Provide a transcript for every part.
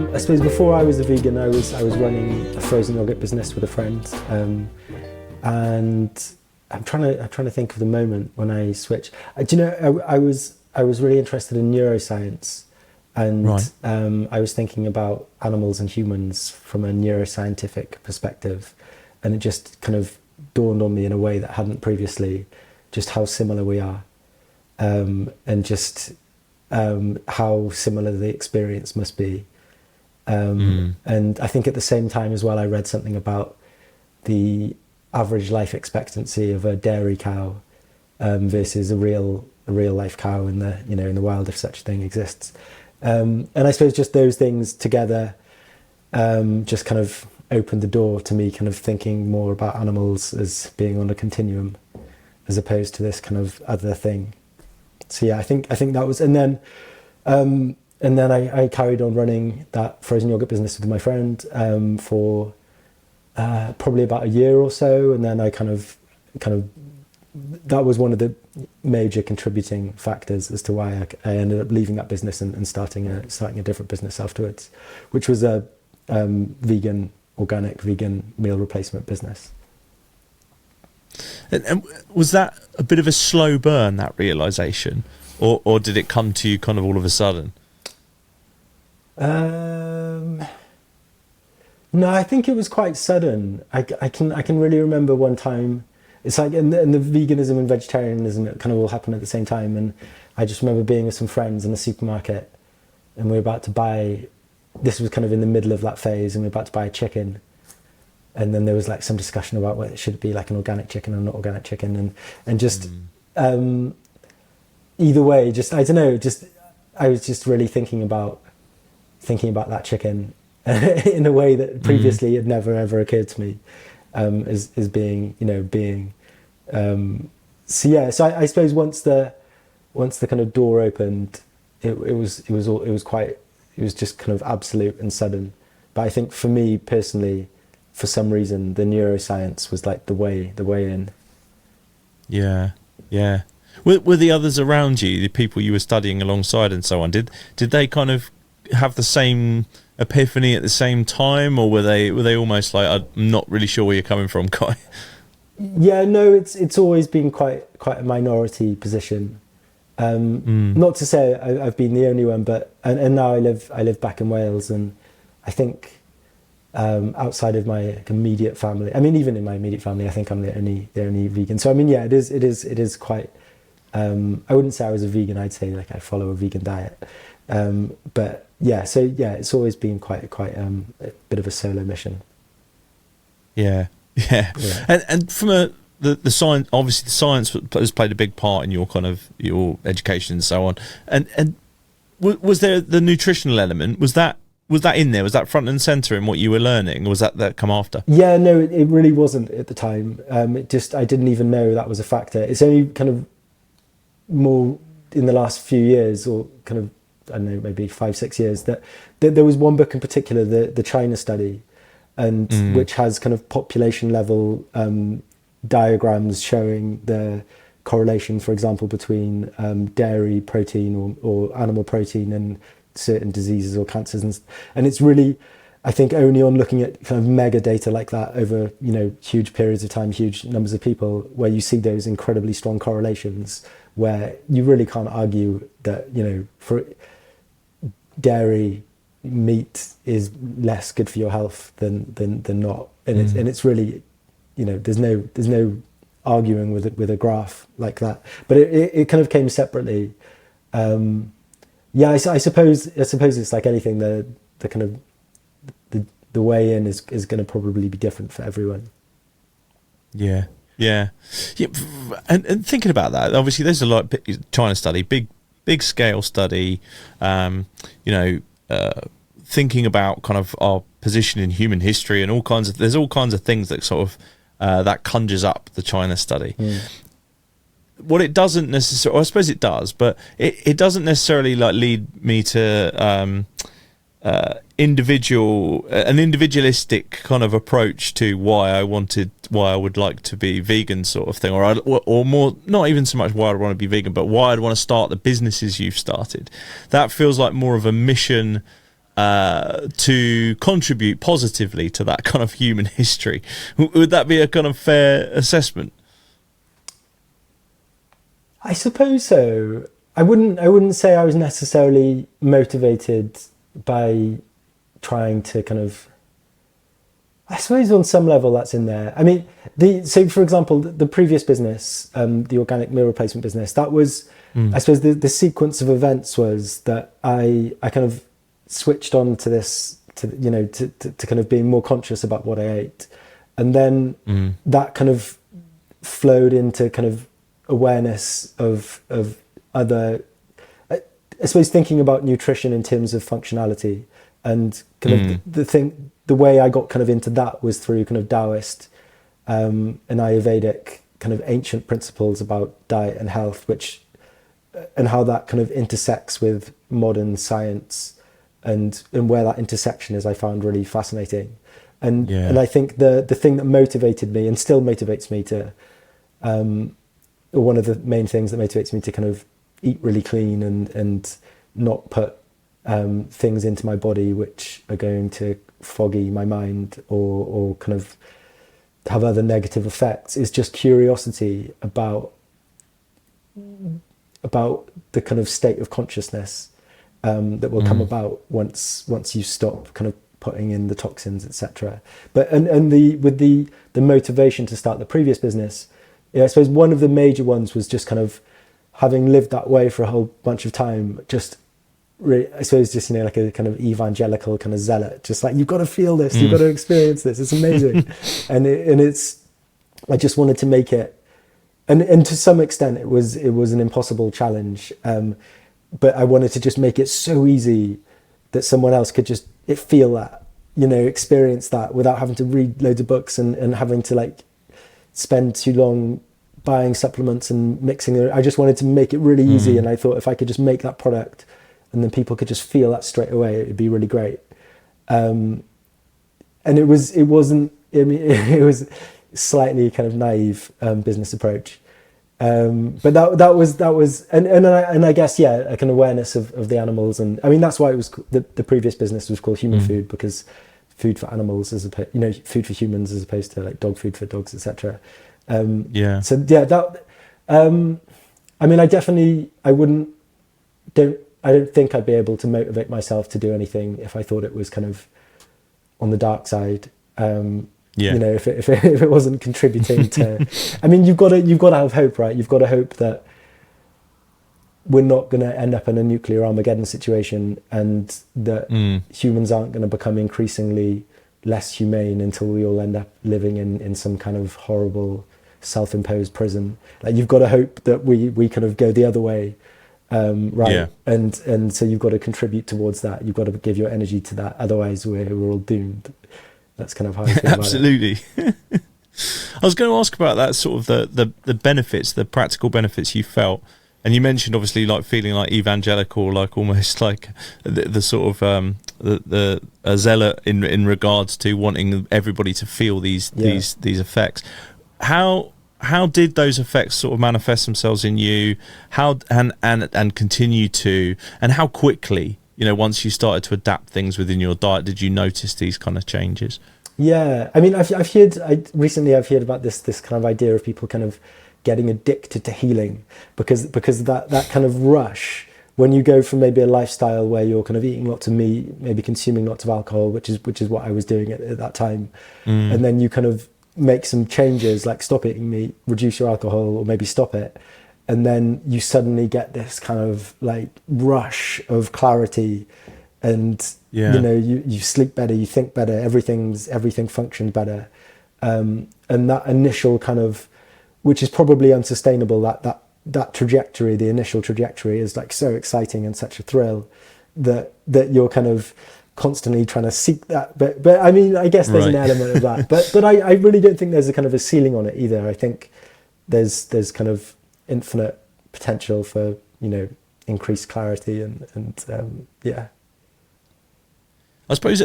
I suppose before I was a vegan, I was running a frozen yogurt business with a friend, and I'm trying to think of the moment when I switched. Do you know, I was really interested in neuroscience, and Right. I was thinking about animals and humans from a neuroscientific perspective, and it just kind of dawned on me in a way that hadn't previously, just how similar we are, and just how similar the experience must be. And I think at the same time as well, I read something about the average life expectancy of a dairy cow versus a real life cow in the wild, if such a thing exists. And I suppose just those things together just kind of opened the door to me kind of thinking more about animals as being on a continuum as opposed to this kind of other thing. So yeah, I think that was, and then I carried on running that frozen yogurt business with my friend for probably about a year or so, and then I kind of that was one of the major contributing factors as to why I ended up leaving that business and starting a different business afterwards, which was a organic vegan meal replacement business. And was that a bit of a slow burn, that realisation, or did it come to you kind of all of a sudden? No, I think it was quite sudden. I can really remember one time. It's like in the veganism and vegetarianism, it kind of all happened at the same time. And I just remember being with some friends in a supermarket, and we were about to buy. This was kind of in the middle of that phase, and we were about to buy a chicken. And then there was like some discussion about whether it should be like an organic chicken or not organic chicken, and just either way, just I don't know, just I was just really thinking about that chicken in a way that previously had never ever occurred to me, as being so yeah. So I suppose once the kind of door opened, it was just kind of absolute and sudden. But I think for me personally, for some reason, the neuroscience was like the way in. Yeah. Were the others around you, the people you were studying alongside and so on, did they kind of have the same epiphany at the same time, or were they almost like, I'm not really sure where you're coming from, Kai? Yeah, no, it's always been quite a minority position. Not to say I've been the only one, but and now I live back in Wales, and I think outside of my immediate family, I mean, even in my immediate family, I think I'm the only vegan. So I mean, yeah, it is quite. I wouldn't say I was a vegan. I'd say like I follow a vegan diet. But yeah, so yeah, it's always been quite a bit of a solo mission. Yeah. And from the science, obviously the science has played a big part in your kind of your education and so on. And was there the nutritional element? Was that in there? Was that front and center in what you were learning, or was that come after? Yeah, no, it really wasn't at the time. I didn't even know that was a factor. It's only kind of more in the last few years, or kind of, I don't know, maybe 5-6 years, that there was one book in particular, the China study, and which has kind of population level diagrams showing the correlation, for example, between dairy protein or animal protein and certain diseases or cancers, and it's really, I think, only on looking at kind of mega data like that over huge periods of time, huge numbers of people, where you see those incredibly strong correlations, where you really can't argue that for dairy meat is less good for your health than not, and it's really there's no arguing with a graph like that. But it kind of came separately. Yeah, I suppose it's like anything. The kind of the way in is going to probably be different for everyone. Yeah. And thinking about that, obviously there's a lot of China study, big scale study. Thinking about kind of our position in human history and there's all kinds of things that sort of that conjures up the China study. What it doesn't necessarily, I suppose it does, but it doesn't necessarily like lead me to an individualistic kind of approach to why I would like to be vegan, sort of thing, or more, not even so much why I'd want to be vegan, but why I'd want to start the businesses you've started. That feels like more of a mission to contribute positively to that kind of human history. Would that be a kind of fair assessment? I suppose so. I wouldn't say I was necessarily motivated by trying to kind of, I suppose on some level that's in there. I mean, so for example, the previous business, the organic meal replacement business, that was, I suppose the sequence of events was that I kind of switched on to this, to kind of being more conscious about what I ate. And then that kind of flowed into kind of awareness of other, I suppose, thinking about nutrition in terms of functionality, and kind of the way I got kind of into that was through kind of Taoist and Ayurvedic kind of ancient principles about diet and health, and how that kind of intersects with modern science, and where that intersection is, I found really fascinating. And I think the thing that motivated me and still motivates me to, or one of the main things that motivates me to kind of eat really clean and not put things into my body which are going to foggy my mind or kind of have other negative effects, is just curiosity about the kind of state of consciousness that will come about once you stop kind of putting in the toxins, etc. But with the motivation to start the previous business, I suppose one of the major ones was just kind of having lived that way for a whole bunch of time, just really, I suppose, just, like a kind of evangelical kind of zealot, just like, you've got to feel this, you've got to experience this, it's amazing. I just wanted to make it, and to some extent it was an impossible challenge, but I wanted to just make it so easy that someone else could just feel that, experience that, without having to read loads of books and having to like spend too long buying supplements and mixing it. I just wanted to make it really easy, and I thought if I could just make that product and then people could just feel that straight away, it would be really great. And it was slightly kind of naive business approach, but that was and I guess a kind of awareness of the animals. And I mean, that's why it was the previous business was called Human Food, because food for animals as opposed, food for humans as opposed to like dog food for dogs, etc. I mean, I don't think I'd be able to motivate myself to do anything if I thought it was kind of on the dark side. If it wasn't contributing to, I mean, you've got to have hope, right? You've got to hope that we're not going to end up in a nuclear Armageddon situation, and that humans aren't going to become increasingly less humane until we all end up living in some kind of horrible self-imposed prison. Like, you've got to hope that we kind of go the other way, right? Yeah. And so you've got to contribute towards that. You've got to give your energy to that. Otherwise, we're all doomed. That's kind of how I feel about it. Absolutely. I was going to ask about that, sort of the benefits, the practical benefits you felt. And you mentioned obviously like feeling like evangelical, like almost like the sort of the zealot in regards to wanting everybody to feel these effects. How did those effects sort of manifest themselves in you? How and continue to, and how quickly, once you started to adapt things within your diet, did you notice these kind of changes? Yeah, I mean, I've heard recently about this kind of idea of people kind of getting addicted to healing, because that kind of rush when you go from maybe a lifestyle where you're kind of eating lots of meat, maybe consuming lots of alcohol, which is what I was doing at that time, and then you kind of make some changes, like stop eating meat, reduce your alcohol, or maybe stop it, and then you suddenly get this kind of like rush of clarity, and you sleep better, you think better, everything functions better, and that initial kind of, which is probably unsustainable, that trajectory, the initial trajectory, is like so exciting and such a thrill that you're kind of constantly trying to seek that. But I mean, I guess there's an element of that. But I really don't think there's a kind of a ceiling on it either. I think there's kind of infinite potential for increased clarity and. I suppose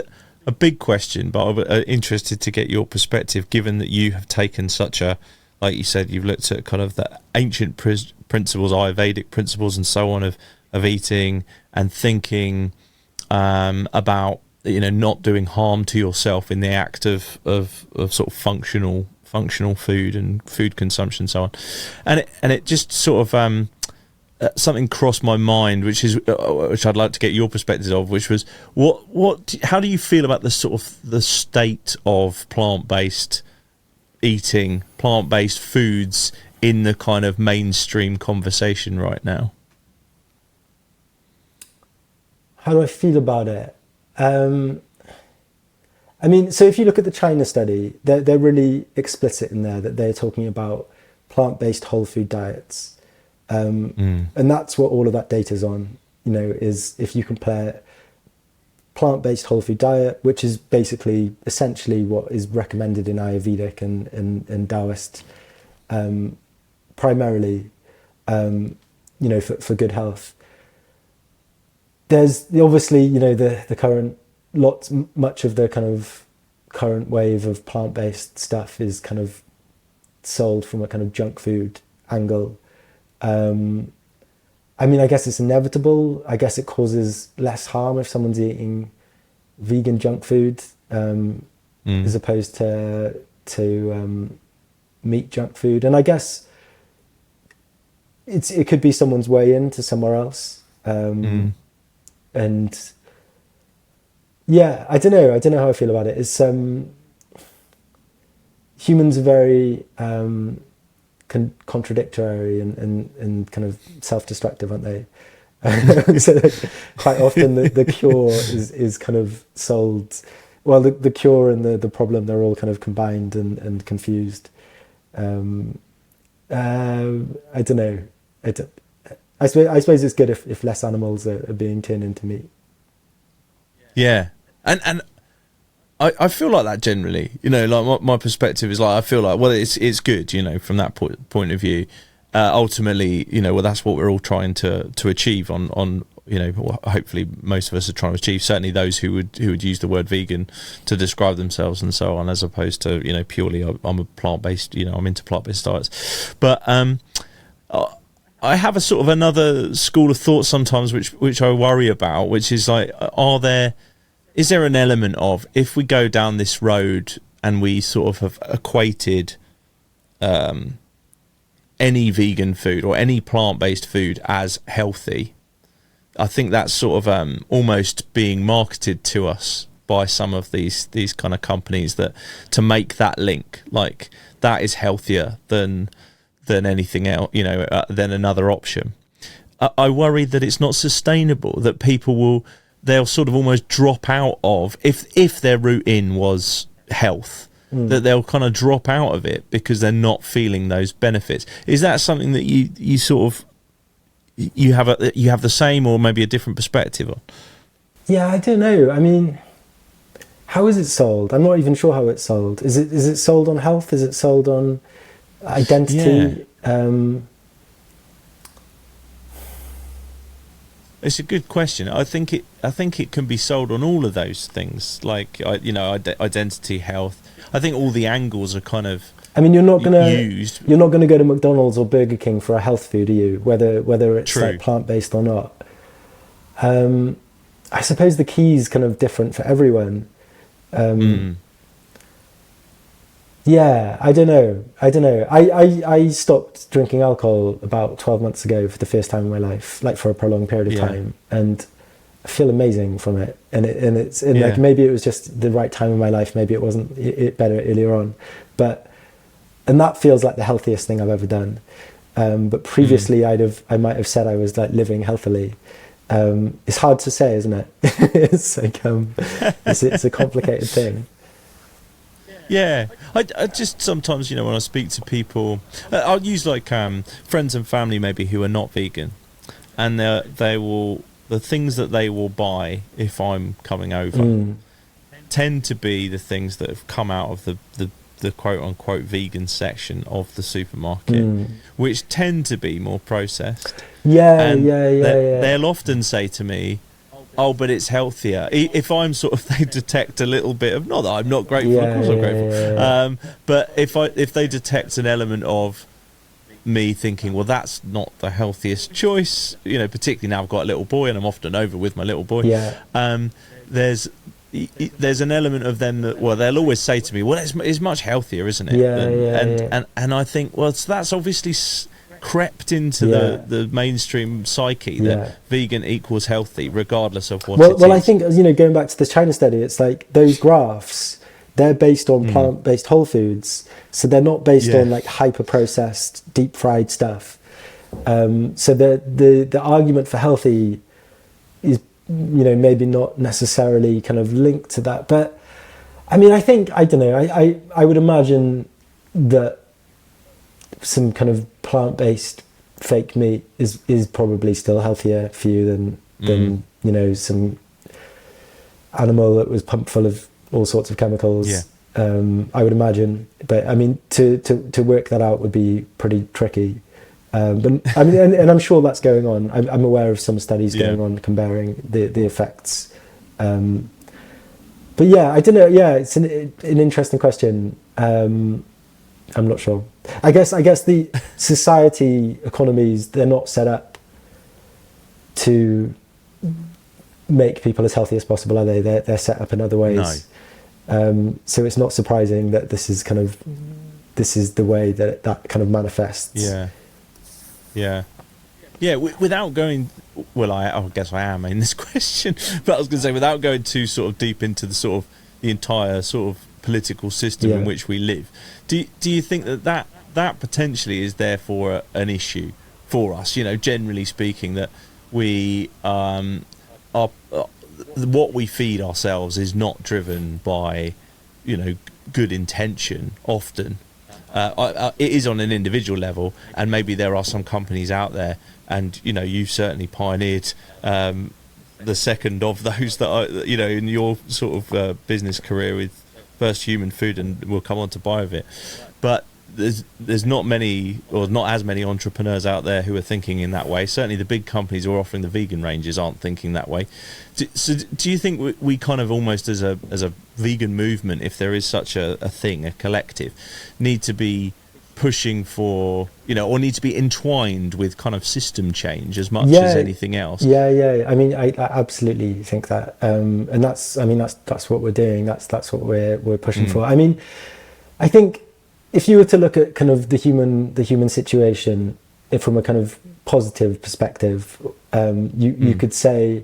a big question, but I'm interested to get your perspective, given that you have taken such a, like you said, you've looked at kind of the ancient principles, Ayurvedic principles and so on of eating and thinking about, not doing harm to yourself in the act of sort of functional food and food consumption and so on. And it just sort of something crossed my mind, which I'd like to get your perspective of, which was how do you feel about the sort of the state of plant-based eating, plant-based foods in the kind of mainstream conversation right now? How do I feel about it? I mean, so if you look at the China study, they're really explicit in there that they're talking about plant-based whole food diets. And that's what all of that data's on, is if you compare plant-based whole food diet, which is basically essentially what is recommended in Ayurvedic and Taoist, primarily, for good health. There's obviously, the current much of the kind of current wave of plant-based stuff is kind of sold from a kind of junk food angle. I mean, I guess it's inevitable. I guess it causes less harm if someone's eating vegan junk food as opposed to meat junk food. And I guess it could be someone's way into somewhere else. And yeah, I don't know how I feel about it. It's humans are very contradictory and kind of self-destructive, aren't they? So quite often the cure is kind of sold. Well, the cure and the problem, they're all kind of combined and confused. I don't know. I suppose it's good if less animals are being turned into meat. Yeah, and I feel like that generally. Like my perspective is like, I feel like, well, it's good. From that point of view. Ultimately, well, that's what we're all trying to achieve on hopefully most of us are trying to achieve, certainly those who would use the word vegan to describe themselves and so on, as opposed to purely I'm a plant-based, I'm into plant-based diets. But I have a sort of another school of thought sometimes which I worry about, which is like, is there an element of, if we go down this road and we sort of have equated any vegan food or any plant-based food as healthy, I think that's sort of almost being marketed to us by some of these kind of companies, that to make that link, like that is healthier than anything else, than another option. I worry that it's not sustainable, that they'll sort of almost drop out of, if their route in was health, that they'll kind of drop out of it because they're not feeling those benefits. Is that something that you sort of you have the same or maybe a different perspective on? Yeah, I don't know. I mean, how is it sold? I'm not even sure how it's sold. Is it sold on health? Is it sold on identity? Yeah. It's a good question. I think it can be sold on all of those things, like identity, health. I think all the angles are kind of. I mean, you're not gonna go to McDonald's or Burger King for a health food, are you? Whether it's like plant-based or not. I suppose the key is kind of different for everyone. Yeah, I don't know. I stopped drinking alcohol about 12 months ago for the first time in my life, like for a prolonged period of time, and I feel amazing from it. Like maybe it was just the right time in my life, maybe it wasn't better earlier on, and that feels like the healthiest thing I've ever done. But previously I might have said I was like living healthily. It's hard to say, isn't it? It's like it's a complicated thing. Yeah, I just sometimes, when I speak to people, I'll use like friends and family maybe who are not vegan, and the things that they will buy if I'm coming over tend to be the things that have come out of the quote unquote vegan section of the supermarket, which tend to be more processed. They'll often say to me, oh, but it's healthier. If I'm sort of, they detect a little bit of, not that I'm not grateful, of course I'm grateful. But if they detect an element of me thinking, well, that's not the healthiest choice, you know, particularly now I've got a little boy and I'm often over with my little boy. There's an element of them that, well, they'll always say to me, well, it's much healthier, isn't it? And I think, well, so that's obviously crept into the mainstream psyche that vegan equals healthy regardless of what it is. Well, I think, you know, going back to the China study, it's like those graphs, they're based on plant-based whole foods, so they're not based on like hyper-processed, deep-fried stuff. So the argument for healthy is, you know, maybe not necessarily kind of linked to that. But I mean, I think, I don't know, I would imagine that some kind of plant-based fake meat is probably still healthier for you than you know, some animal that was pumped full of all sorts of chemicals. I would imagine, but I mean, to work that out would be pretty tricky. But I mean, and I'm sure that's going on. I'm aware of some studies going on comparing the effects. But yeah, I don't know. Yeah, it's an interesting question. I'm not sure. I guess the society economies, they're not set up to make people as healthy as possible, are they? They're set up in other ways. No. So it's not surprising that this is the way that kind of manifests. Without going, well, I guess I am in this question, but I was going to say, without going too sort of deep into the entire sort of political system in which we live, do you think that potentially is therefore an issue for us? You know, generally speaking, that we what we feed ourselves is not driven by, you know, good intention often. It is on an individual level, and maybe there are some companies out there, and you know, you've certainly pioneered the second of those that are, you know, in your sort of business career with First Human Food, and we'll come on to BIOVIT. But there's not many, or not as many entrepreneurs out there who are thinking in that way. Certainly the big companies who are offering the vegan ranges aren't thinking that way. So do you think we kind of almost as a vegan movement, if there is such a thing, a collective, need to be pushing for, you know, or need to be entwined with kind of system change as much as anything else? I mean, I absolutely think that, and that's what we're doing. That's what we're pushing for. I mean, I think if you were to look at kind of the human situation from a kind of positive perspective, you could say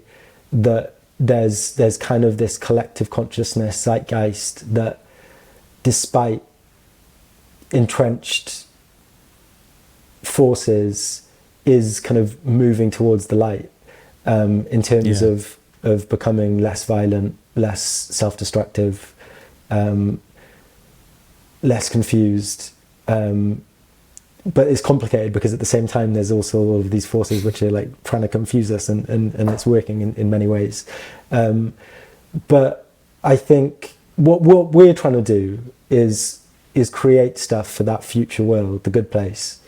that there's kind of this collective consciousness zeitgeist that, despite entrenched forces, is kind of moving towards the light, in terms of becoming less violent, less self-destructive, less confused, but it's complicated because at the same time there's also all of these forces which are like trying to confuse us, and it's working in many ways. But I think what we're trying to do is create stuff for that future world, the good place,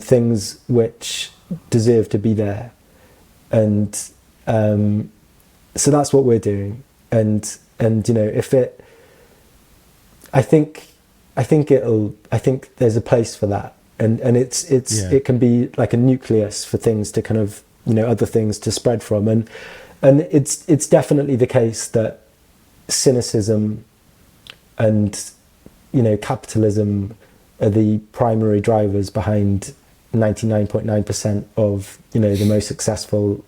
things which deserve to be there, and so that's what we're doing. And you know, I think there's a place for that, and it can be like a nucleus for things to kind of, you know, other things to spread from, and it's definitely the case that cynicism and, you know, capitalism are the primary drivers behind 99.9% of, you know, the most successful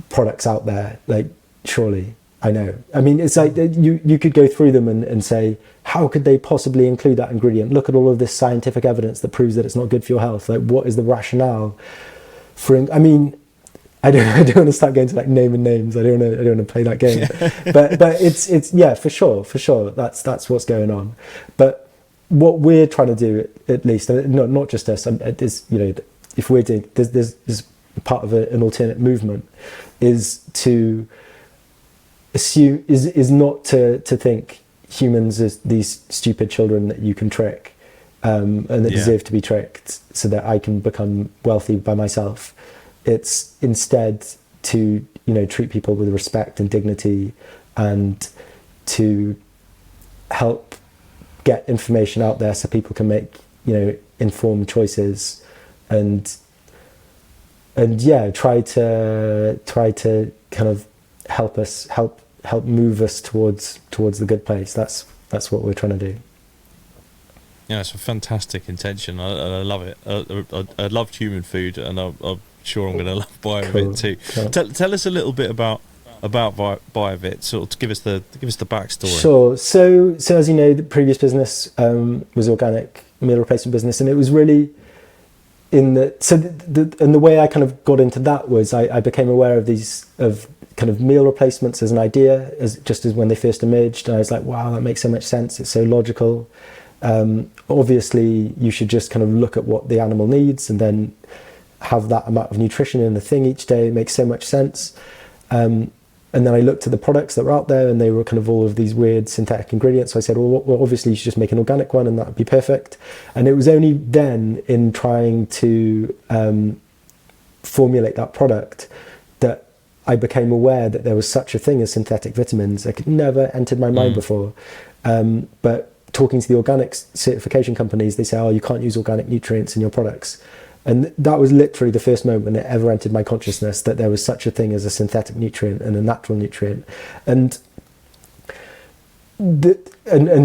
products out there. Like, surely, I know. I mean, it's like you could go through them and say, how could they possibly include that ingredient? Look at all of this scientific evidence that proves that it's not good for your health. Like, what is the rationale for? I mean, I don't want to start going to like naming names. I don't want to play that game. but it's yeah, for sure. That's what's going on. But what we're trying to do, at least, and not just us, is, you know, if we're doing, there's part of an alternate movement, is to assume, is not to think humans as these stupid children that you can trick, and that deserve to be tricked so that I can become wealthy by myself. It's instead to treat people with respect and dignity, and to help get information out there so people can make informed choices, and try to kind of help move us towards the good place. That's what we're trying to do. Yeah, it's a fantastic intention. I love it. I loved human food, and I'm sure I'm going to love BIOVIT too. Cool. Tell us a little bit about BIOVIT, sort of give us the backstory. Sure. So as you know, the previous business was organic meal replacement business, and it was really and the way I kind of got into that was I became aware of kind of meal replacements as an idea, just as when they first emerged, and I was like, wow, that makes so much sense. It's so logical. Obviously, you should just kind of look at what the animal needs and then have that amount of nutrition in the thing each day. It makes so much sense. And then I looked at the products that were out there, and they were kind of all of these weird synthetic ingredients. So I said, well, obviously you should just make an organic one, and that would be perfect. And it was only then, in trying to formulate that product, that I became aware that there was such a thing as synthetic vitamins. It could never entered my mind before. But talking to the organic certification companies, they say, oh, you can't use organic nutrients in your products. And that was literally the first moment it ever entered my consciousness that there was such a thing as a synthetic nutrient and a natural nutrient. And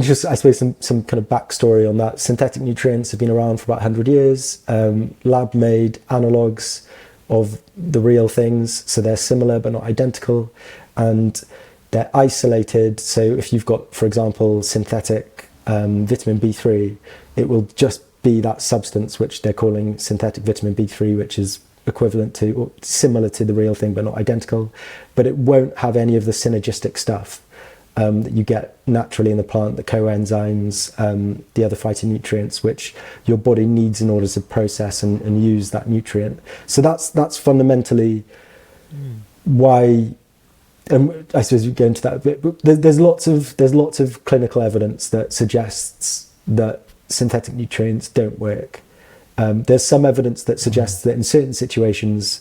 just, I suppose, some kind of backstory on that. Synthetic nutrients have been around for about 100 years, lab-made analogues of the real things. So they're similar but not identical. And they're isolated. So if you've got, for example, synthetic vitamin B3, it will just be that substance which they're calling synthetic vitamin B3, which is equivalent to or similar to the real thing but not identical. But it won't have any of the synergistic stuff that you get naturally in the plant, the coenzymes, the other phytonutrients which your body needs in order to process and use that nutrient. So that's fundamentally why. I suppose we go into that a bit, but there's lots of clinical evidence that suggests that synthetic nutrients don't work. There's some evidence that suggests that in certain situations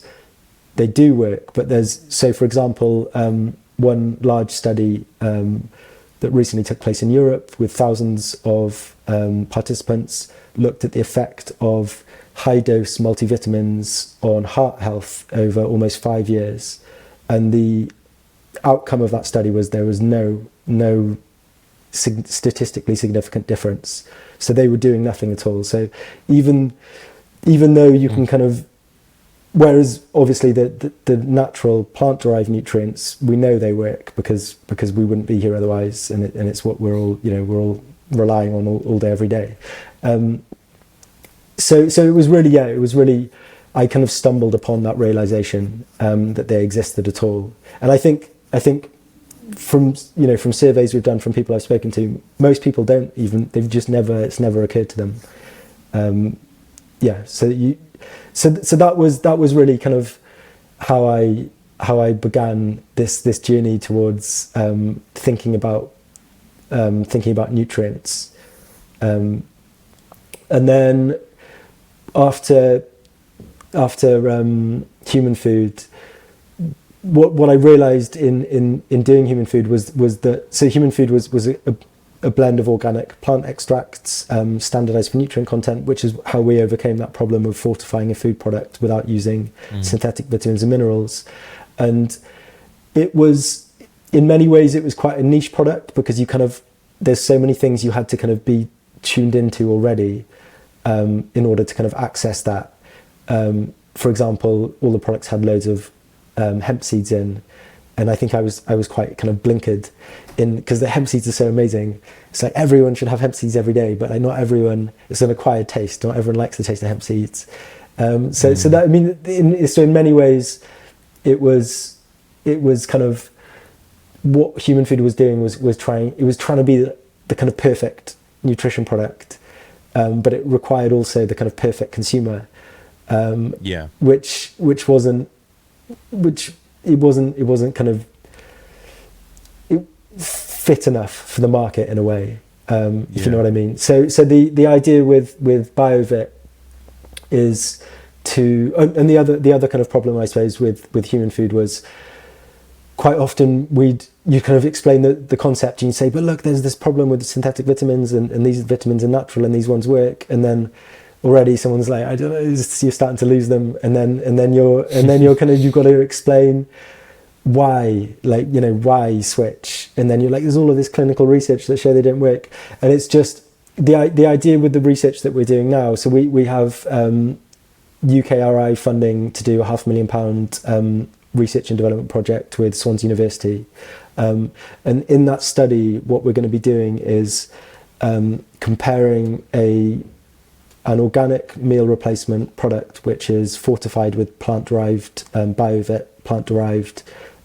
they do work, but for example, one large study that recently took place in Europe with thousands of participants looked at the effect of high-dose multivitamins on heart health over almost 5 years, and the outcome of that study was there was no statistically significant difference. So they were doing nothing at all. So even though you can kind of, whereas obviously the natural plant-derived nutrients, we know they work because we wouldn't be here otherwise, and it's what we're all relying on all day every day. So it was really I kind of stumbled upon that realization that they existed at all. And I think from surveys we've done, from people I've spoken to, most people it's never occurred to them. So that was really kind of how I began this journey towards thinking about nutrients, and then after human food, what I realized in doing human food was that human food was a blend of organic plant extracts, standardized for nutrient content, which is how we overcame that problem of fortifying a food product without using synthetic vitamins and minerals. And it was, in many ways, it was quite a niche product because there's so many things you had to kind of be tuned into already in order to kind of access that. For example, all the products had loads of hemp seeds in, and I think I was quite kind of blinkered in, because the hemp seeds are so amazing. It's like everyone should have hemp seeds every day, but not everyone. It's an acquired taste. Not everyone likes the taste of hemp seeds. So that, I mean, in many ways, it was kind of what human food was doing was trying to be the kind of perfect nutrition product, but it required also the kind of perfect consumer. Which it wasn't kind of fit enough for the market in a way, if you know what I mean. So the idea with BIOVIT is and the other kind of problem, I suppose, with human food was quite often you kind of explain the concept and you say, but look, there's this problem with synthetic vitamins and these vitamins are natural and these ones work, and then already someone's like, I don't know, you're starting to lose them, and then you're kind of, you've got to explain why, like, you know, why switch, and then you're like, there's all of this clinical research that show they don't work, and it's just the idea with the research that we're doing now. So we have UKRI funding to do a £500,000 research and development project with Swansea University, and in that study what we're going to be doing is comparing an organic meal replacement product which is fortified with plant-derived BIOVIT, plant-derived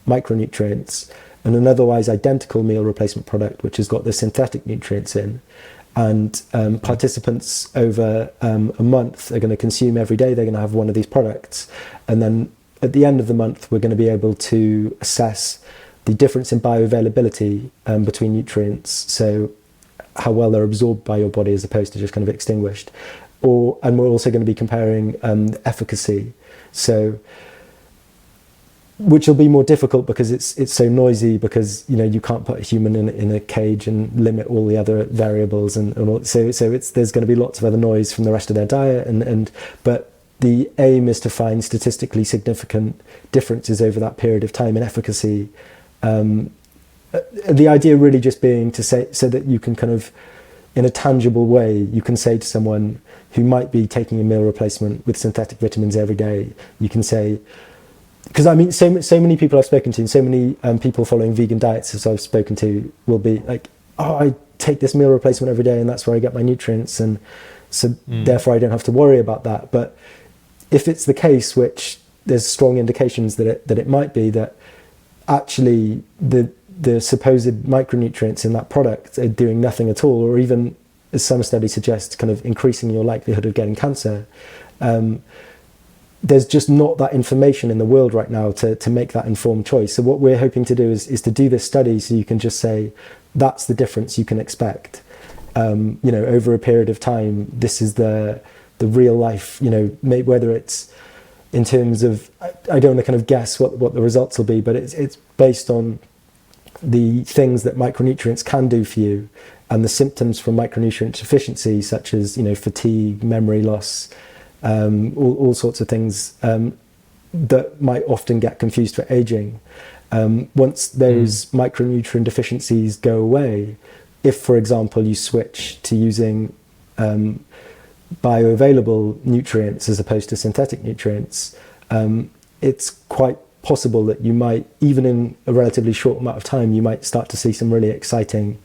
micronutrients, and an otherwise identical meal replacement product which has got the synthetic nutrients in. And participants over a month are going to consume every day. They're going to have one of these products, and then at the end of the month we're going to be able to assess the difference in bioavailability between nutrients, so how well they're absorbed by your body as opposed to just kind of extinguished. And we're also going to be comparing efficacy, so which will be more difficult because it's so noisy, because, you know, you can't put a human in a cage and limit all the other variables, and all, so there's going to be lots of other noise from the rest of their diet, but the aim is to find statistically significant differences over that period of time in efficacy. The idea really just being to say, so that you can kind of, in a tangible way, you can say to someone who might be taking a meal replacement with synthetic vitamins every day, you can say, because I mean, so many people I've spoken to, and so many people following vegan diets as I've spoken to, will be like, oh, I take this meal replacement every day and that's where I get my nutrients, and so therefore I don't have to worry about that. But if it's the case, which there's strong indications that it might be, that actually the supposed micronutrients in that product are doing nothing at all, or even, as some studies suggest, kind of increasing your likelihood of getting cancer, there's just not that information in the world right now to make that informed choice. So what we're hoping to do is to do this study so you can just say, that's the difference you can expect. You know, over a period of time, this is the real life, you know, whether it's in terms of, I don't want to kind of guess what the results will be, but it's based on the things that micronutrients can do for you and the symptoms from micronutrient deficiency, such as, you know, fatigue, memory loss, all sorts of things that might often get confused for aging. Once those micronutrient deficiencies go away, if, for example, you switch to using bioavailable nutrients as opposed to synthetic nutrients, it's quite possible that you might, even in a relatively short amount of time, you might start to see some really exciting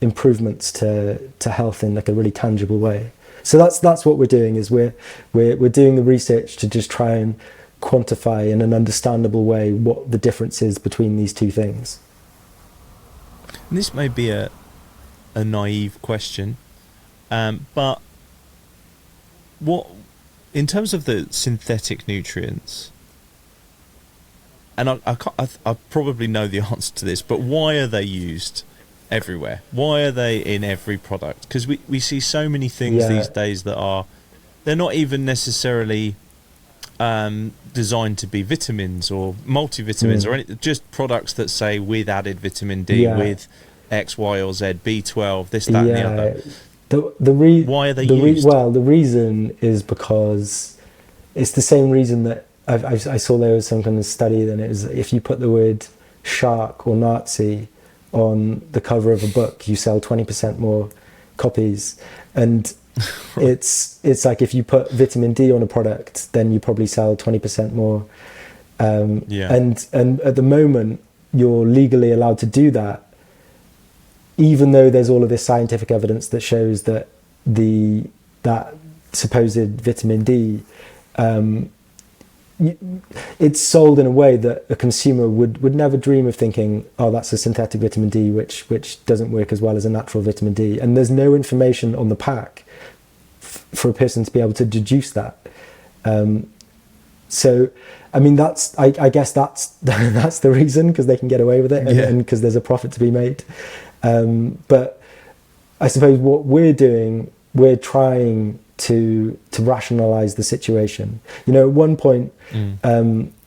improvements to health in like a really tangible way. So that's what we're doing, is we're doing the research to just try and quantify in an understandable way what the difference is between these two things. And this may be a naive question, but what, in terms of the synthetic nutrients, and I probably know the answer to this, but why are they used everywhere? Why are they in every product? Because we see so many things these days that they're not even necessarily designed to be vitamins or multivitamins or anything, just products that say with added vitamin D, with X, Y or Z, B12, this, that and the other. Why are they used? Well, the reason is because it's the same reason that I saw there was some kind of study, then it was, if you put the word shark or Nazi on the cover of a book, you sell 20% more copies. And it's like, if you put vitamin D on a product, then you probably sell 20% more. And at the moment, you're legally allowed to do that, even though there's all of this scientific evidence that shows that that supposed vitamin D, it's sold in a way that a consumer would never dream of thinking, oh, that's a synthetic vitamin D, which doesn't work as well as a natural vitamin D. And there's no information on the pack for a person to be able to deduce that. So, I mean, I guess that's the reason, because they can get away with it, and because there's a profit to be made. But I suppose what we're doing, we're trying to rationalize the situation. You know, at one point,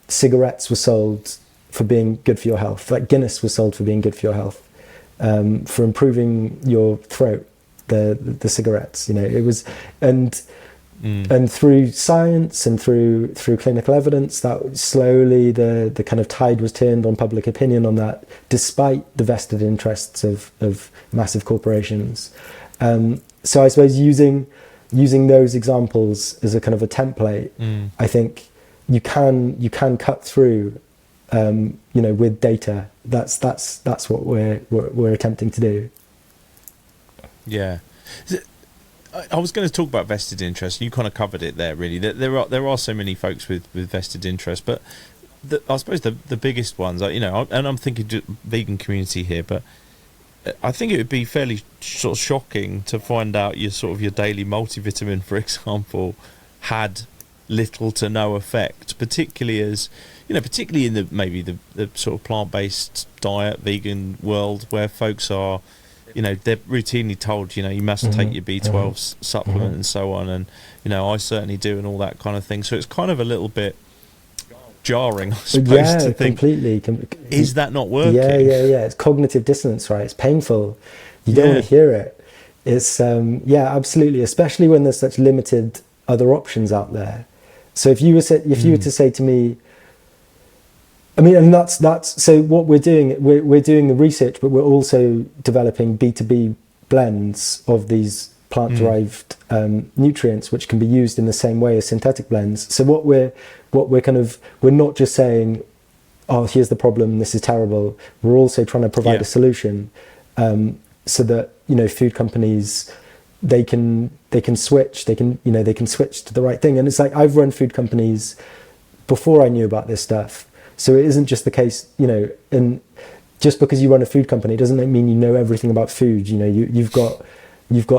cigarettes were sold for being good for your health. Like Guinness was sold for being good for your health, for improving your throat. The cigarettes, you know, it was, and through science and through clinical evidence, that slowly the kind of tide was turned on public opinion on that, despite the vested interests of massive corporations. So I suppose using those examples as a kind of a template, I think you can cut through, you know, with data. That's what we're attempting to do. Yeah, I was going to talk about vested interest. You kind of covered it there, really. There are so many folks with vested interest, but I suppose the biggest ones, you know, and I'm thinking vegan community here, but I think it would be fairly sort of shocking to find out your daily multivitamin, for example, had little to no effect, particularly in the sort of plant-based diet, vegan world, where folks are, you know, they're routinely told, you know, you must take your B12 supplement and so on, and you know, I certainly do, and all that kind of thing. So it's kind of a little bit jarring, I suppose, to think, completely. Is that not working? Yeah. It's cognitive dissonance, right? It's painful. You don't want to hear it. It's absolutely, especially when there's such limited other options out there. So if you were to say to me, I mean, and that's so what we're doing. We're doing the research, but we're also developing B2B blends of these plant-derived nutrients, which can be used in the same way as synthetic blends. So we're not just saying, oh, here's the problem, this is terrible. We're also trying to provide a solution, so that, you know, food companies, they can switch to the right thing. And it's like, I've run food companies before I knew about this stuff. So it isn't just the case, you know, and just because you run a food company, it doesn't mean you know everything about food. You know, you've got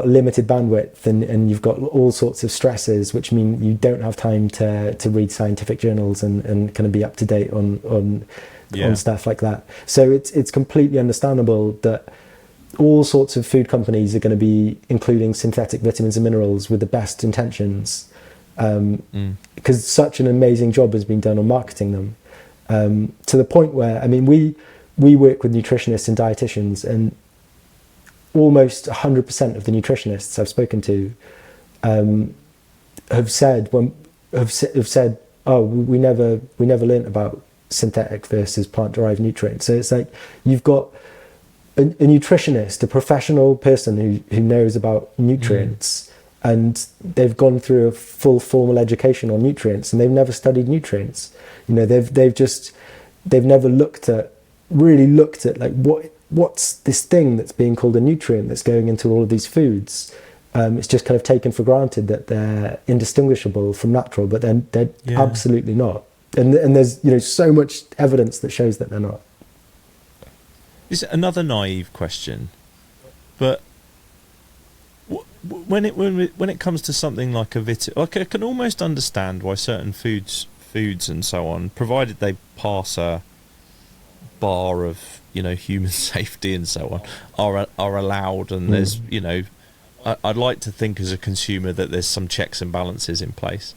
limited bandwidth, and you've got all sorts of stresses, which mean you don't have time to read scientific journals and kind of be up to date on stuff like that. So it's completely understandable that all sorts of food companies are going to be including synthetic vitamins and minerals with the best intentions, because such an amazing job has been done on marketing them. To the point where, I mean, we work with nutritionists and dietitians, and almost 100% of the nutritionists I've spoken to have said, oh, we never learnt about synthetic versus plant-derived nutrients. So it's like, you've got a nutritionist, a professional person who knows about nutrients, and they've gone through a full formal education on nutrients, and they've never studied nutrients. You know, they've never really looked at like what's this thing that's being called a nutrient that's going into all of these foods. It's just kind of taken for granted that they're indistinguishable from natural, but then they're absolutely not. And there's, you know, so much evidence that shows that they're not. This is another naive question, but when it comes to something like a I can almost understand why certain foods and so on, provided they pass a bar of, you know, human safety and so on, are allowed, and there's, you know, I'd like to think as a consumer that there's some checks and balances in place.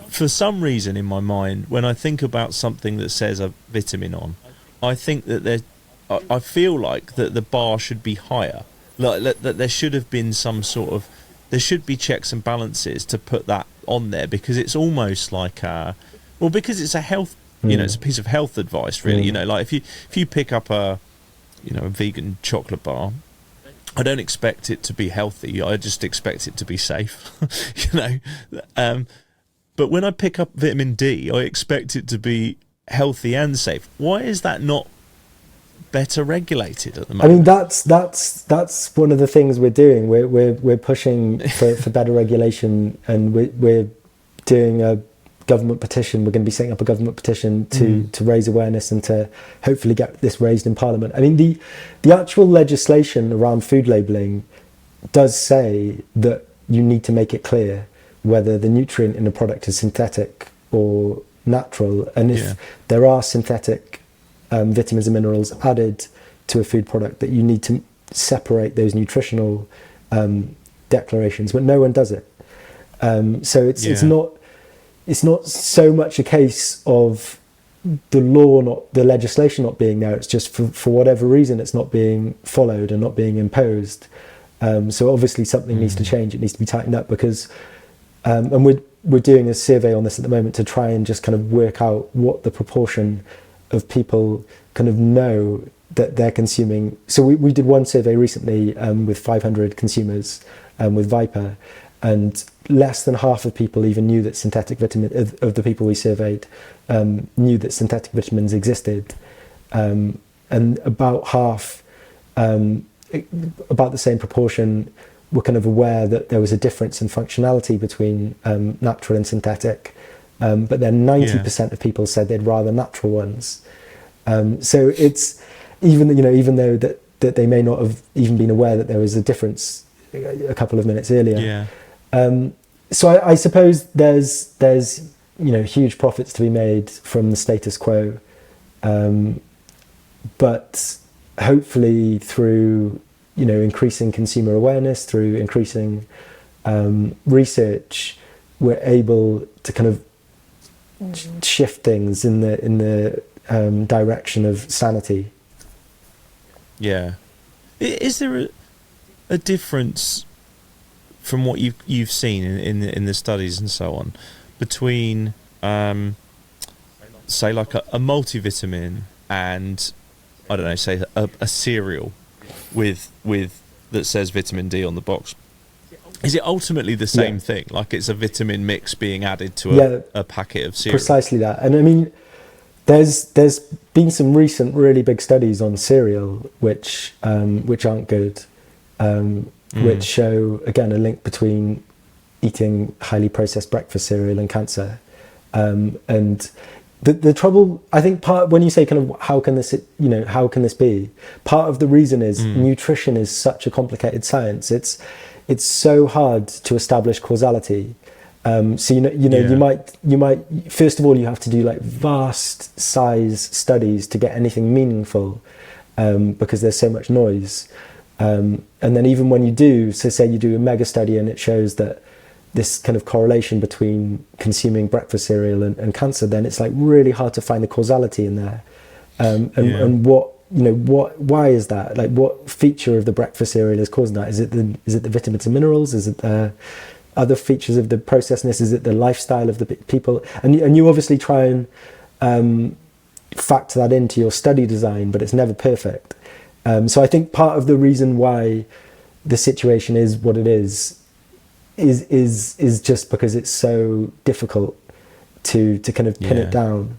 For some reason in my mind, when I think about something that says a vitamin on, I think that I feel like that the bar should be higher, like that there should have been some sort of, there should be checks and balances to put that on there, because it's almost like because it's a health, you know, it's a piece of health advice, really. You know, like if you pick up a vegan chocolate bar, I don't expect it to be healthy. I just expect it to be safe, you know. But when I pick up vitamin D, I expect it to be healthy and safe. Why is that not better regulated at the moment? I mean, that's one of the things we're doing. We're pushing for better regulation, and we're doing a government petition. We're going to be setting up a government petition to raise awareness and to hopefully get this raised in Parliament. I mean, the actual legislation around food labelling does say that you need to make it clear whether the nutrient in a product is synthetic or natural, and if there are synthetic vitamins and minerals added to a food product, that you need to separate those nutritional declarations, but no one does it. So it's not so much a case of the law, not the legislation not being there. It's just for whatever reason it's not being followed and not being imposed. So obviously something needs to change. It needs to be tightened up because, and we're doing a survey on this at the moment to try and just kind of work out what the proportion of people kind of know that they're consuming. So we did one survey recently with 500 consumers with Viper, and less than half of people even knew that synthetic vitamin of the people we surveyed knew that synthetic vitamins existed, and about half, about the same proportion, were kind of aware that there was a difference in functionality between natural and synthetic, but then 90% of people said they'd rather natural ones. So it's even though that they may not have even been aware that there was a difference a couple of minutes earlier. So I suppose there's huge profits to be made from the status quo, but hopefully through increasing consumer awareness, through increasing research, we're able to kind of shift things in the direction of sanity. Yeah. Is there a difference from what you've seen in the studies and so on between say like a multivitamin and I don't know, say a cereal with that says vitamin D on the box? Is it ultimately the same thing? Like it's a vitamin mix being added to a packet of cereal? Precisely that. And I mean, there's been some recent really big studies on cereal which aren't good, which show again a link between eating highly processed breakfast cereal and cancer. And the trouble, I think, when you say kind of how can this be? Part of the reason is nutrition is such a complicated science. It's so hard to establish causality. So you might first of all you have to do like vast size studies to get anything meaningful, because there's so much noise. And then even when you do, so say you do a mega study and it shows that this kind of correlation between consuming breakfast cereal and cancer, then it's like really hard to find the causality in there. And why is that? Like what feature of the breakfast cereal is causing that? Is it the vitamins and minerals? Is it the other features of the processedness? Is it the lifestyle of the people? And you obviously try and factor that into your study design, but it's never perfect. So I think part of the reason why the situation is what it is just because it's so difficult to kind of pin it down.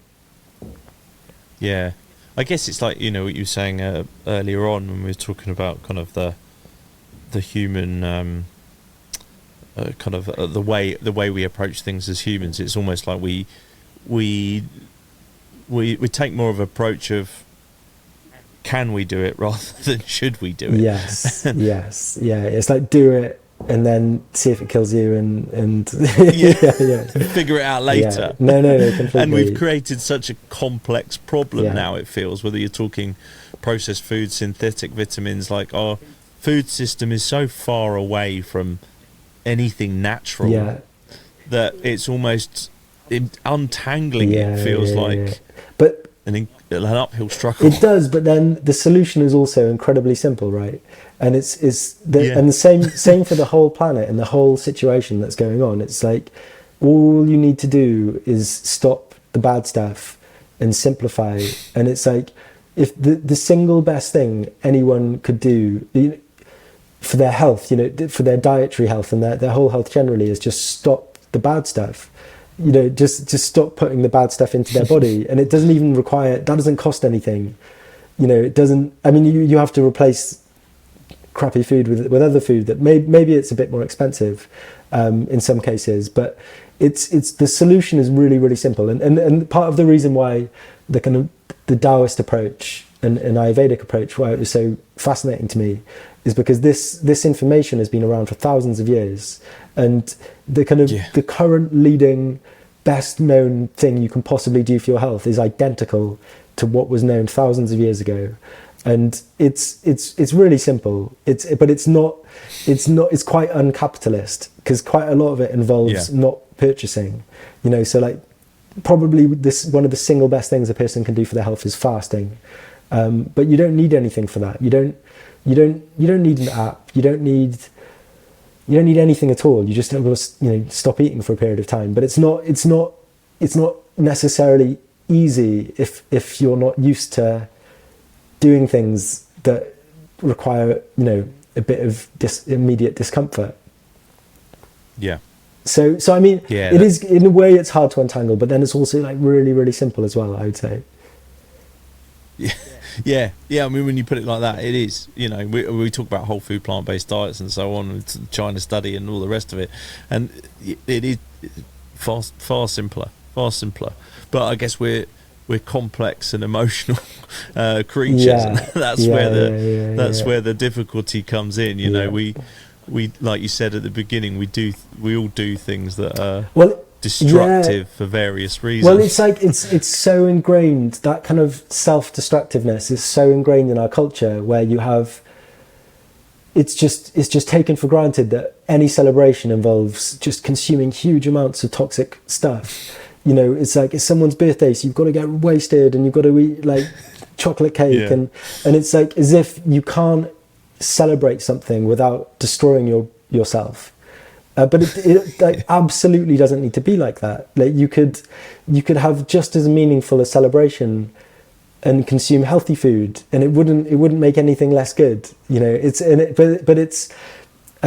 Yeah, I guess it's like what you were saying earlier on when we were talking about kind of the human kind of the way we approach things as humans. It's almost like we take more of an approach of can we do it rather than should we do it? Yes, yes, yeah. It's like do it and then see if it kills you and figure it out later. Yeah. No, completely. And we've created such a complex problem now, it feels, whether you're talking processed food, synthetic vitamins, like our food system is so far away from anything natural that it's almost untangling it feels like but an uphill struggle. It does, but then the solution is also incredibly simple, right? And and the same for the whole planet and the whole situation that's going on. It's like all you need to do is stop the bad stuff and simplify. And it's like if the single best thing anyone could do for their health, for their dietary health and their whole health generally, is just stop the bad stuff. Just stop putting the bad stuff into their body. And it doesn't even that doesn't cost anything. It doesn't, I mean, you have to replace crappy food with other food that maybe it's a bit more expensive in some cases, but it's the solution is really, really simple. And part of the reason why the kind of the Taoist approach and Ayurvedic approach, why it was so fascinating to me, is because this information has been around for thousands of years, and the kind of the current leading best known thing you can possibly do for your health is identical to what was known thousands of years ago. And it's really simple. It's quite uncapitalist, because quite a lot of it involves not purchasing, so like probably one of the single best things a person can do for their health is fasting. But you don't need anything for that. You don't need an app. You don't need anything at all. You just have to, stop eating for a period of time. But it's not necessarily easy if you're not used to doing things that require, a bit of immediate discomfort. Yeah. So I mean, it is, in a way, it's hard to untangle, but then it's also like really, really simple as well, I would say. Yeah. I mean, when you put it like that, it is. We talk about whole food, plant-based diets and so on, and China study and all the rest of it, and it is far simpler. But I guess we're complex and emotional creatures, and that's where the difficulty comes in. We like you said at the beginning, we all do things that are destructive for various reasons. Well, it's like it's so ingrained, that kind of self-destructiveness is so ingrained in our culture, where you have it's just taken for granted that any celebration involves just consuming huge amounts of toxic stuff. It's like, it's someone's birthday, so you've got to get wasted and you've got to eat like chocolate cake, and it's like as if you can't celebrate something without destroying yourself. But it like absolutely doesn't need to be like that. Like you could have just as meaningful a celebration and consume healthy food, and it wouldn't make anything less good. I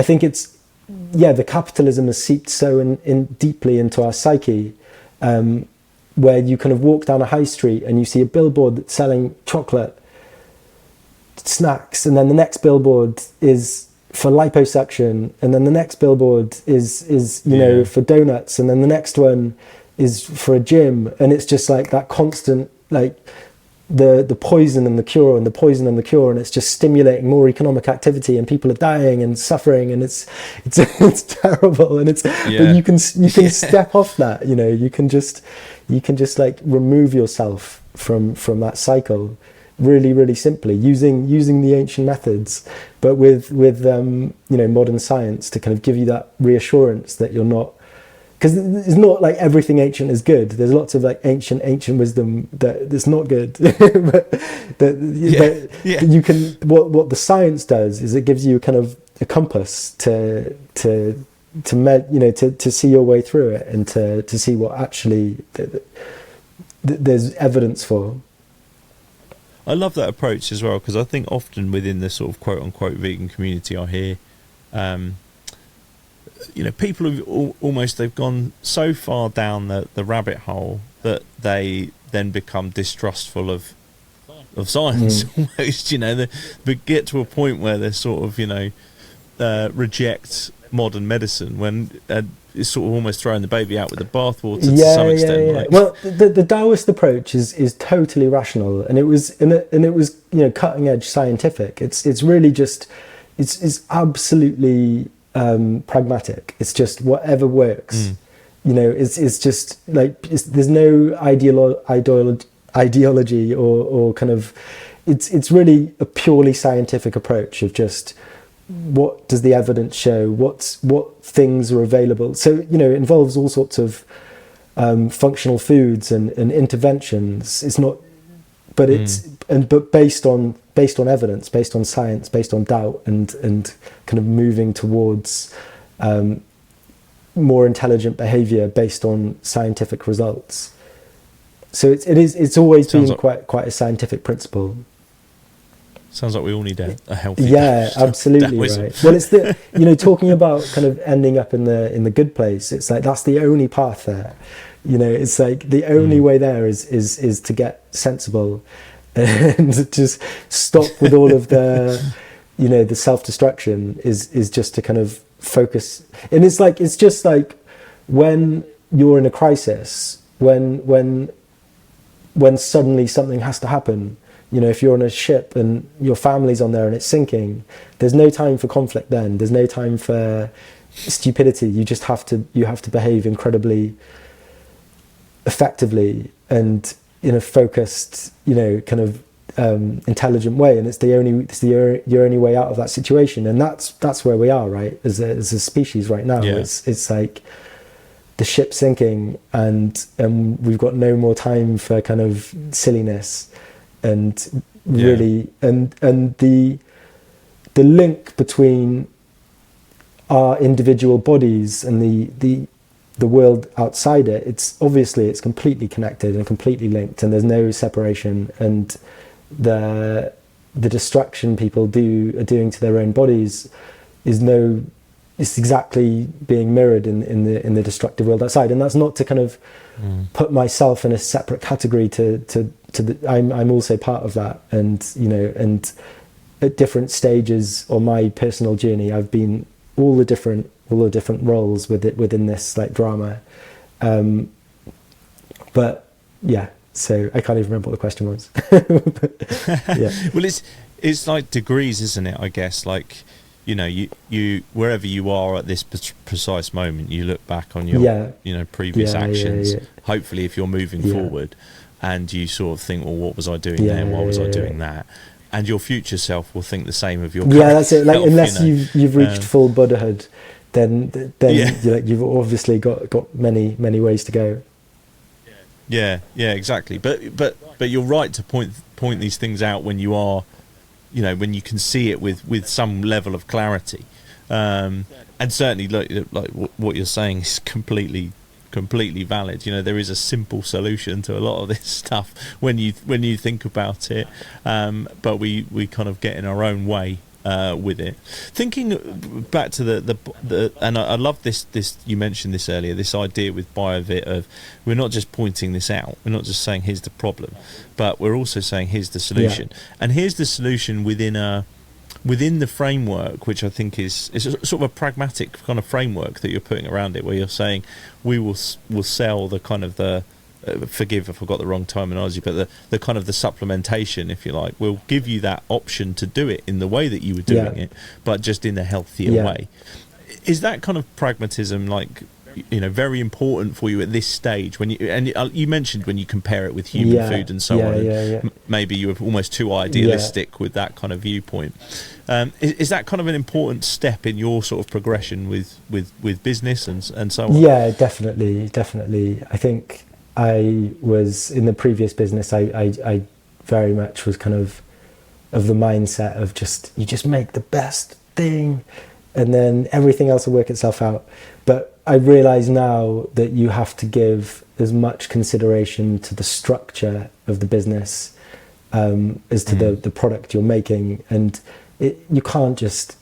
think it's the capitalism has seeped so in deeply into our psyche, where you kind of walk down a high street and you see a billboard that's selling chocolate snacks, and then the next billboard is for liposuction, and then the next billboard is for donuts, and then the next one is for a gym, and it's just like that constant, like the poison and the cure and the poison and the cure, and it's just stimulating more economic activity, and people are dying and suffering, and it's terrible, and but you can step off that. You can just like remove yourself from that cycle really, really simply using the ancient methods, but with modern science to kind of give you that reassurance that you're not, because it's not like everything ancient is good. There's lots of like ancient wisdom that's not good. but you can, what the science does is it gives you kind of a compass to see your way through it, and to see what actually there's evidence for. I love that approach as well, because I think often within the sort of quote unquote vegan community, I hear people have they've gone so far down the rabbit hole that they then become distrustful of science. Almost, they get to a point where they sort of reject modern medicine, when it's sort of almost throwing the baby out with the bathwater to some extent. Like. Well, the Taoist approach is totally rational, and it was cutting edge scientific. It's really just it's absolutely pragmatic. It's just whatever works. It's just like there's no ideology or kind of. It's really a purely scientific approach of just, what does the evidence show? What things are available? So it involves all sorts of functional foods and interventions. It's not, but but based on evidence, based on science, based on doubt, and kind of moving towards more intelligent behaviour based on scientific results. So it's always been quite a scientific principle. Sounds like we all need a healthy. Yeah, absolutely right. Well, it's talking about kind of ending up in the good place. It's like that's the only path there. It's like the only way there is to get sensible, and just stop with all of the the self-destruction. Is just to kind of focus. And it's just like when you're in a crisis, when suddenly something has to happen. If you're on a ship and your family's on there and it's sinking, there's no time for conflict then. There's no time for stupidity. You just have to behave incredibly effectively and in a focused, kind of intelligent way, and it's your only way out of that situation. And that's where we are, right, as a species right now. It's like the ship's sinking, and we've got no more time for kind of silliness, and really and the link between our individual bodies and the world outside it, it's completely connected and completely linked, and there's no separation. And the destruction people are doing to their own bodies it's exactly being mirrored in the destructive world outside. And that's not to kind of put myself in a separate category I'm also part of that. And and at different stages on my personal journey, I've been all the different roles within this like drama. But yeah, so I can't even remember what the question was. But, yeah. Well, it's like degrees, isn't it? I guess, like, you wherever you are at this precise moment, you look back on your previous actions. Hopefully, if you're moving forward, and you sort of think, well, what was I doing there? Why was I doing that? And your future self will think the same of your that's it. Like, unless you've reached full Buddhahood, then you've obviously got many ways to go. Yeah, exactly. But you're right to point these things out when you are, when you can see it with some level of clarity. And certainly, like what you're saying is completely valid. There is a simple solution to a lot of this stuff when you think about it, but we kind of get in our own way with it. Thinking back to the and I love this you mentioned this earlier, this idea with BIOVIT of, we're not just pointing this out, we're not just saying here's the problem, but we're also saying here's the solution. And here's the solution within the framework, which I think is sort of a pragmatic kind of framework that you're putting around it, where you're saying we will sell the kind of the forgive if I've got the wrong terminology, but the kind of the supplementation, if you like. We'll give you that option to do it in the way that you were doing it, but just in a healthier way. Is that kind of pragmatism, like, very important for you at this stage, when you mentioned when you compare it with human food and so on, maybe you were almost too idealistic with that kind of viewpoint. Is that kind of an important step in your sort of progression with business and so on? Yeah, definitely. I think I was in the previous business, I very much was kind of the mindset of you just make the best thing and then everything else will work itself out. But I realise now that you have to give as much consideration to the structure of the business as to the product you're making. And you can't just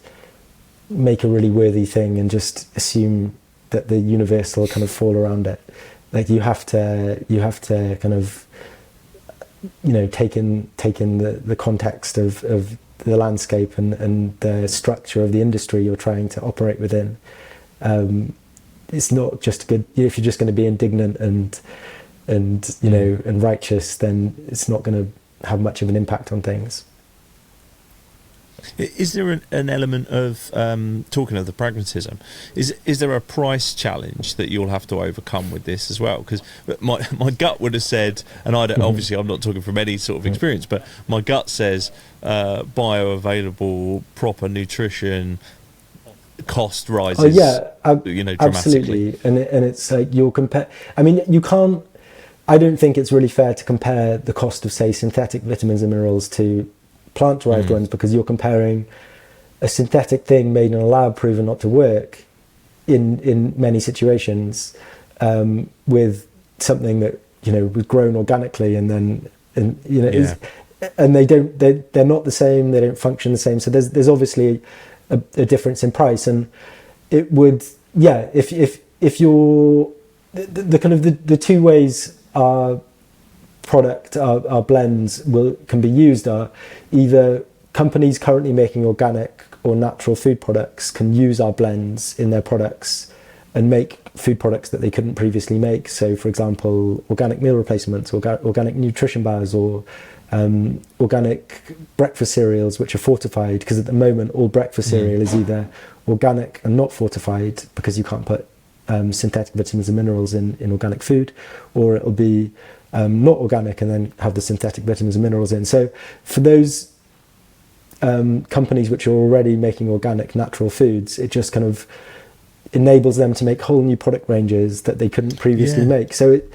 make a really worthy thing and just assume that the universe will kind of fall around it. Like, you have to kind of, take in the context of the landscape and the structure of the industry you're trying to operate within. It's not just good if you're just going to be indignant and and righteous, then it's not going to have much of an impact on things. Is there an element of talking of the pragmatism? Is there a price challenge that you'll have to overcome with this as well? Because my gut would have said, and I don't, obviously I'm not talking from any sort of experience, but my gut says bioavailable, proper nutrition, cost rises. Dramatically. Absolutely, and it's like you'll compare. I mean, you can't. I don't think it's really fair to compare the cost of, say, synthetic vitamins and minerals to plant-derived ones, because you're comparing a synthetic thing made in a lab proven not to work in many situations with something that was grown organically and they're not the same, they don't function the same, so there's obviously a difference in price. And it would if you're the kind of the two ways our blends can be used are either companies currently making organic or natural food products can use our blends in their products and make food products that they couldn't previously make. So, for example, organic meal replacements, organic nutrition bars, or organic breakfast cereals which are fortified, because at the moment all breakfast cereal is either organic and not fortified because you can't put synthetic vitamins and minerals in organic food, or it'll be not organic and then have the synthetic vitamins and minerals in. So for those companies which are already making organic, natural foods, it just kind of enables them to make whole new product ranges that they couldn't previously make. So it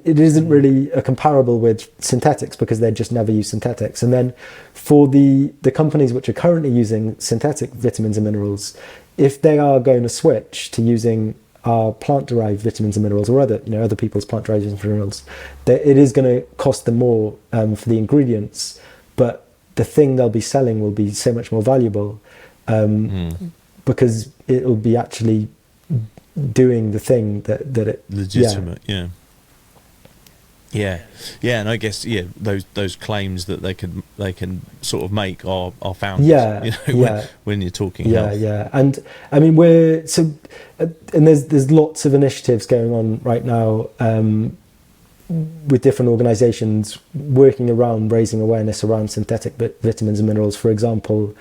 isn't really a comparable with synthetics because they just never use synthetics. And then for the companies which are currently using synthetic vitamins and minerals, if they are going to switch to using our plant-derived vitamins and minerals, or other people's plant-derived vitamins and minerals, it is going to cost them more for the ingredients, but the thing they'll be selling will be so much more valuable because it'll be actually doing the thing that it legitimate. Yeah, and I guess those claims that they can sort of make are found. When you're talking health. And I mean and there's lots of initiatives going on right now with different organisations working around raising awareness around synthetic vitamins and minerals. For example,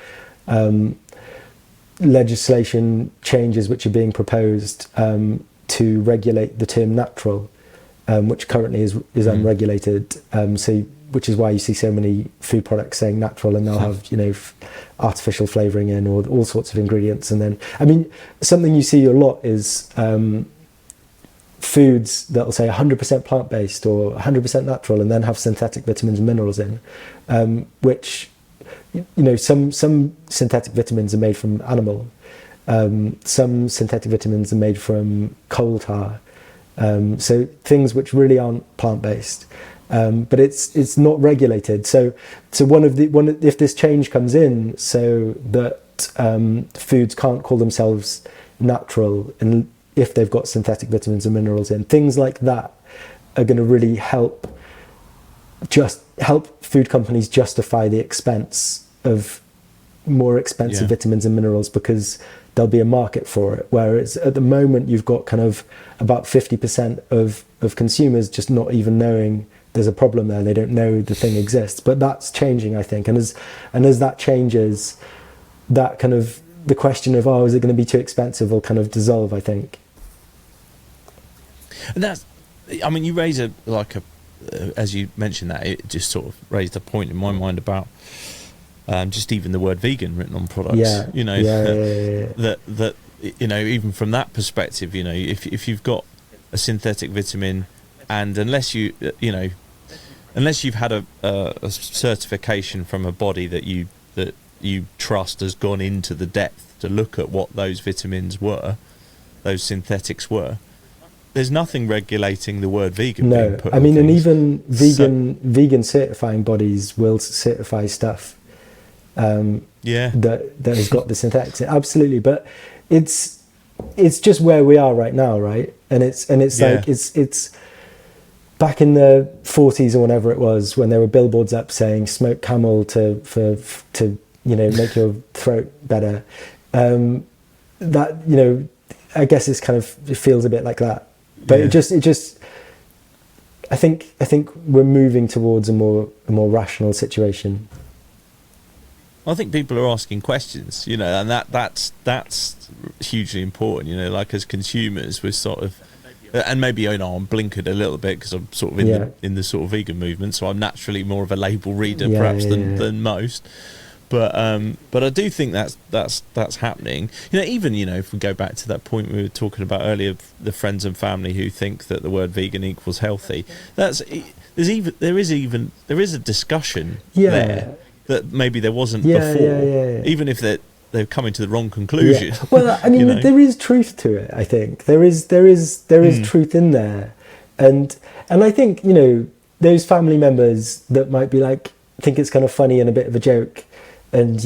legislation changes which are being proposed to regulate the term natural, which currently is unregulated. Which is why you see so many food products saying natural, and they'll have artificial flavouring in or all sorts of ingredients. And then, I mean, something you see a lot is foods that'll say 100% plant-based or 100% natural, and then have synthetic vitamins and minerals in, which some synthetic vitamins are made from animal, some synthetic vitamins are made from coal tar, so things which really aren't plant-based, but it's not regulated. So if this change comes in, so that foods can't call themselves natural, and if they've got synthetic vitamins and minerals in, things like that are going to really help food companies justify the expense of more expensive vitamins and minerals, because there'll be a market for it. Whereas at the moment, you've got kind of about 50% of consumers just not even knowing there's a problem there. They don't know the thing exists. But that's changing, I think. And as that changes, that kind of the question of, is it going to be too expensive, will kind of dissolve, I think. And you raise as you mentioned that, it just sort of raised a point in my mind about just even the word vegan written on products. That even from that perspective, if you've got a synthetic vitamin, and unless you've had a certification from a body that you trust has gone into the depth to look at what those vitamins were, those synthetics were, there's nothing regulating the word vegan. No, being put I mean, and things. even vegan certifying bodies will certify stuff that has got the synthetics in. Absolutely, but it's just where we are right now, right? And it's like it's back in the 40s or whenever it was, when there were billboards up saying "smoke camel to make your throat better." That I guess it feels a bit like that. But it just I think we're moving towards a more rational situation. I think people are asking questions, and that's hugely important. Like as consumers, we're sort of, and maybe I'm blinkered a little bit because I'm sort of in the sort of vegan movement, so I'm naturally more of a label reader perhaps than most. But I do think that's happening. Even if we go back to that point we were talking about earlier, the friends and family who think that the word vegan equals healthy. There is a discussion there that maybe there wasn't before. Even if they're coming to the wrong conclusion. Well, I mean, there is truth to it. I think there is truth in there, and I think those family members that might be like think it's kind of funny and a bit of a joke. And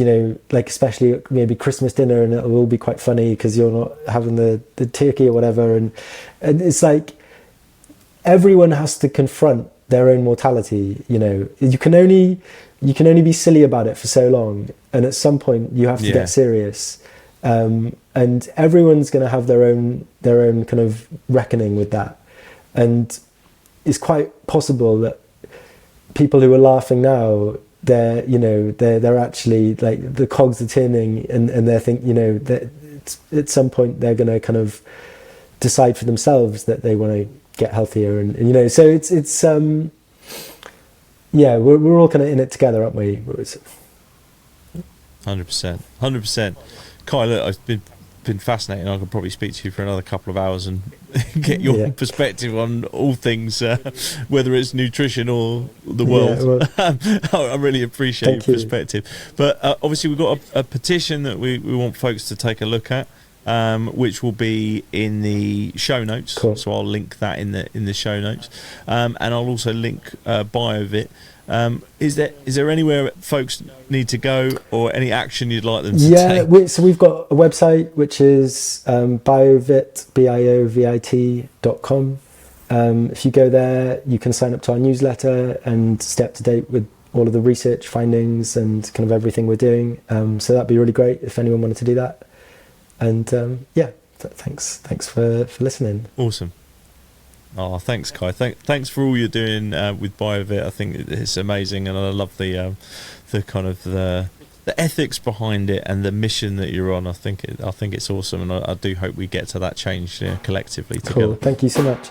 especially maybe Christmas dinner, and it'll all be quite funny because you're not having the turkey or whatever, and it's like everyone has to confront their own mortality. You can only be silly about it for so long, and at some point you have to get serious. And everyone's going to have their own kind of reckoning with that, and it's quite possible that people who are laughing now, they're actually like the cogs are turning, and they're thinking, that at some point they're going to kind of decide for themselves that they want to get healthier, and you know, so it's yeah, we're all kind of in it together, aren't we? 100%. Kai, look, it's been fascinating. I could probably speak to you for another couple of hours and get your perspective on all things, whether it's nutrition or the world. I really appreciate your perspective. But obviously, we've got a petition that we want folks to take a look at, which will be in the show notes. Cool. So I'll link that in the show notes, and I'll also link BIOVIT. Is there anywhere folks need to go, or any action you'd like them to take? So we've got a website which is BIOVIT, BIOVIT.com. If you go there, you can sign up to our newsletter and stay up to date with all of the research findings and kind of everything we're doing. So that'd be really great if anyone wanted to do that. And thanks for listening. Awesome. Oh, thanks, Kai. Thanks for all you're doing with BIOVIT. I think it's amazing, and I love the kind of the ethics behind it and the mission that you're on. I think it's awesome, and I do hope we get to that change collectively together. Cool. Thank you so much.